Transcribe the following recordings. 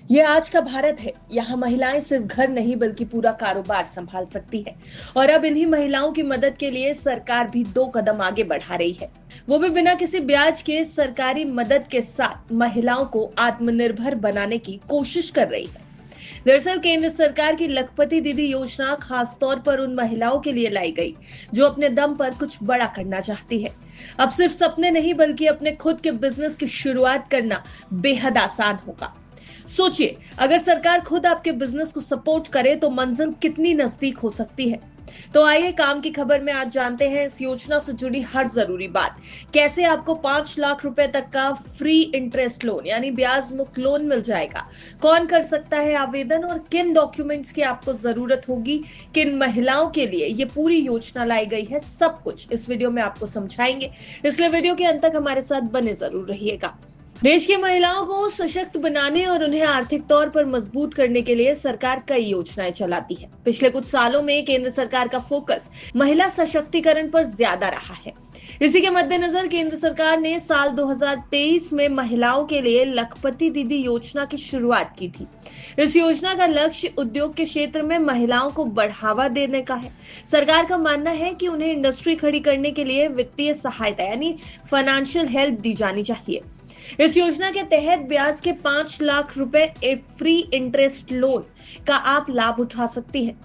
ये आज का भारत है। यहाँ महिलाएं सिर्फ घर नहीं बल्कि पूरा कारोबार संभाल सकती है। और अब इन्हीं महिलाओं की मदद के लिए सरकार भी 2 कदम आगे बढ़ा रही है, वो भी बिना किसी ब्याज के। सरकारी मदद के साथ महिलाओं को आत्मनिर्भर बनाने की कोशिश कर रही है। दरअसल केंद्र सरकार की लखपति दीदी योजना खासतौर पर उन महिलाओं के लिए लाई गई जो अपने दम पर कुछ बड़ा करना चाहती है। अब सिर्फ सपने नहीं बल्कि अपने खुद के बिजनेस की शुरुआत करना बेहद आसान होगा। सोचिए, अगर सरकार खुद आपके बिजनेस को सपोर्ट करे तो मंजिल कितनी नजदीक हो सकती है। तो आइए काम की खबर में आज जानते हैं इस योजना से जुड़ी हर जरूरी बात। कैसे आपको 5 लाख रुपए तक का फ्री इंटरेस्ट लोन यानी ब्याज मुक्त लोन मिल जाएगा, कौन कर सकता है आवेदन और किन डॉक्यूमेंट्स की आपको जरूरत होगी, किन महिलाओं के लिए ये पूरी योजना लाई गई है, सब कुछ इस वीडियो में आपको समझाएंगे। इसलिए वीडियो के अंत तक हमारे साथ बने जरूर रहिएगा। देश की महिलाओं को सशक्त बनाने और उन्हें आर्थिक तौर पर मजबूत करने के लिए सरकार कई योजनाएं चलाती है। पिछले कुछ सालों में केंद्र सरकार का फोकस महिला सशक्तिकरण पर ज्यादा रहा है। इसी के मद्देनजर केंद्र सरकार ने साल 2023 में महिलाओं के लिए लखपति दीदी योजना की शुरुआत की थी। इस योजना का लक्ष्य उद्योग के क्षेत्र में महिलाओं को बढ़ावा देने का है। सरकार का मानना है कि उन्हें इंडस्ट्री खड़ी करने के लिए वित्तीय सहायता यानी फाइनेंशियल हेल्प दी जानी चाहिए। इस योजना के तहत ब्याज के 5 लाख रुपए फ्री इंटरेस्ट लोन का आप लाभ उठा सकती हैं।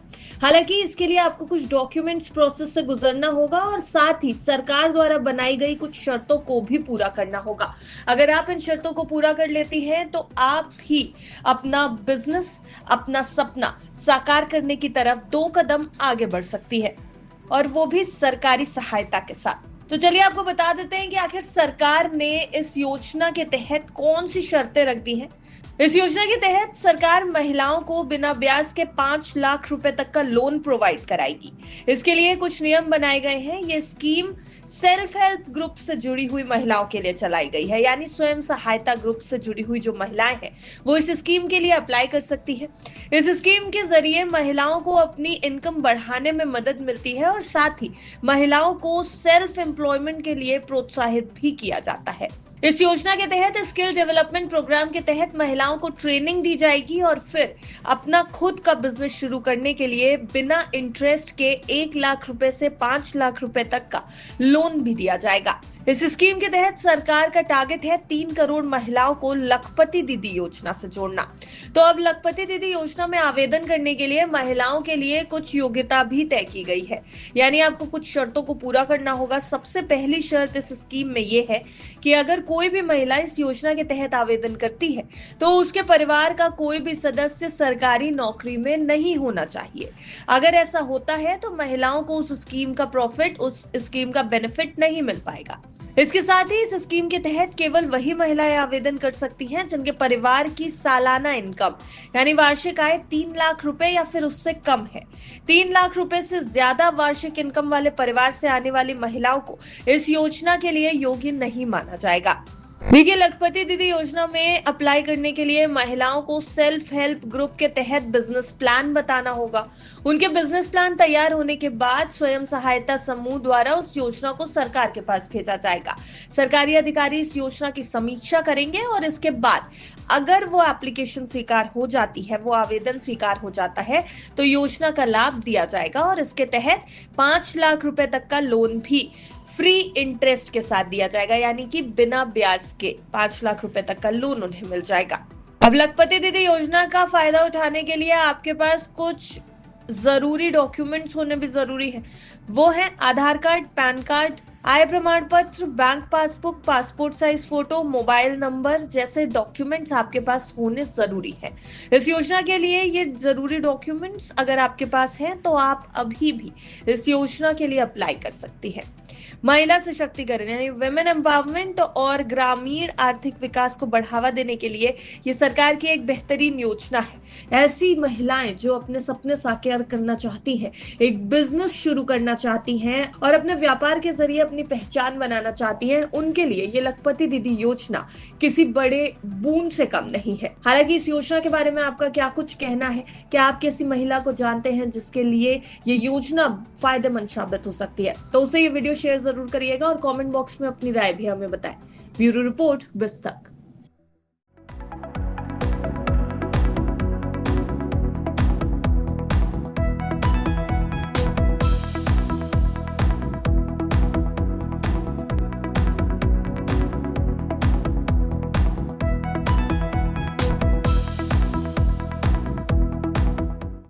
हालांकि इसके लिए आपको कुछ डॉक्यूमेंट्स प्रोसेस से गुजरना होगा और साथ ही सरकार द्वारा बनाई गई कुछ शर्तों को भी पूरा करना होगा। अगर आप इन शर्तों को पूरा कर लेती हैं तो आप ही अपना बिजनेस, अपना सपना साकार करने की तरफ 2 कदम आगे बढ़ सकती है, और वो भी सरकारी सहायता के साथ। तो चलिए आपको बता देते हैं कि आखिर सरकार ने इस योजना के तहत कौन सी शर्तें रख दी हैं। इस योजना के तहत सरकार महिलाओं को बिना ब्याज के 5 लाख रुपए तक का लोन प्रोवाइड कराएगी। इसके लिए कुछ नियम बनाए गए हैं। ये स्कीम सेल्फ हेल्प ग्रुप से जुड़ी हुई महिलाओं के लिए चलाई गई है, यानी स्वयं सहायता ग्रुप से जुड़ी हुई जो महिलाएं हैं वो इस स्कीम के लिए अप्लाई कर सकती है। इस स्कीम के जरिए महिलाओं को अपनी इनकम बढ़ाने में मदद मिलती है और साथ ही महिलाओं को सेल्फ एम्प्लॉयमेंट के लिए प्रोत्साहित भी किया जाता है। इस योजना के तहत स्किल डेवलपमेंट प्रोग्राम के तहत महिलाओं को ट्रेनिंग दी जाएगी और फिर अपना खुद का बिजनेस शुरू करने के लिए बिना इंटरेस्ट के 1 लाख रुपए से 5 लाख रुपए तक का लोन भी दिया जाएगा। इस स्कीम के तहत सरकार का टारगेट है 3 करोड़ महिलाओं को लखपति दीदी योजना से जोड़ना। तो अब लखपति दीदी योजना में आवेदन करने के लिए महिलाओं के लिए कुछ योग्यता भी तय की गई है, यानी आपको कुछ शर्तों को पूरा करना होगा। सबसे पहली शर्त इस स्कीम में यह है कि अगर कोई भी महिला इस योजना के तहत आवेदन करती है तो उसके परिवार का कोई भी सदस्य सरकारी नौकरी में नहीं होना चाहिए। अगर ऐसा होता है तो महिलाओं को उस स्कीम का प्रॉफिट, उस स्कीम का बेनिफिट नहीं मिल पाएगा। इसके साथ ही इस स्कीम के तहत केवल वही महिलाएं आवेदन कर सकती हैं जिनके परिवार की सालाना इनकम यानी वार्षिक आय 3 लाख रुपए या फिर उससे कम है। 3 लाख रुपए से ज्यादा वार्षिक इनकम वाले परिवार से आने वाली महिलाओं को इस योजना के लिए योग्य नहीं माना जाएगा। देखिए, लखपति दीदी योजना में अप्लाई करने के लिए महिलाओं को सेल्फ हेल्प ग्रुप के तहत बिजनेस प्लान बताना होगा। उनके बिजनेस प्लान तैयार होने के बाद स्वयं सहायता समूह द्वारा उस योजना को सरकार के पास भेजा जाएगा। सरकारी अधिकारी इस योजना की समीक्षा करेंगे और इसके बाद अगर वो एप्लीकेशन स्वीकार हो जाती है, वो आवेदन स्वीकार हो जाता है, तो योजना का लाभ दिया जाएगा और इसके तहत 5 लाख रुपए तक का लोन भी फ्री इंटरेस्ट के साथ दिया जाएगा, यानी कि बिना ब्याज के 5 लाख रुपए तक का लोन उन्हें मिल जाएगा। अब लखपति दीदी योजना का फायदा उठाने के लिए आपके पास कुछ जरूरी डॉक्यूमेंट्स होने भी जरूरी है। वो है आधार कार्ड, पैन कार्ड, आय प्रमाण पत्र, bank passbook, passport size photo, mobile number जैसे डॉक्यूमेंट्स आपके पास होने जरूरी है। इस योजना के लिए ये जरूरी डॉक्यूमेंट्स अगर आपके पास हैं तो आप अभी भी इस योजना के लिए अप्लाई कर सकती हैं। महिला सशक्तिकरण यानी वुमेन एम्पावरमेंट और ग्रामीण आर्थिक विकास को बढ़ावा देने के लिए ये सरकार की एक बेहतरीन योजना है। ऐसी महिलाएं जो अपने सपने साकार करना चाहती हैं, एक बिजनेस शुरू करना चाहती हैं और अपने व्यापार के जरिए अपनी पहचान बनाना चाहती हैं, उनके लिए ये लखपति दीदी योजना किसी बड़े बूंद से कम नहीं है। हालांकि इस योजना के बारे में आपका क्या कुछ कहना है? क्या आप किसी महिला को जानते हैं जिसके लिए ये योजना फायदेमंद साबित हो सकती है? तो उसे ये वीडियो शेयर जरूर करिएगा और कमेंट बॉक्स में अपनी राय भी हमें बताएं। ब्यूरो रिपोर्ट, बस तक।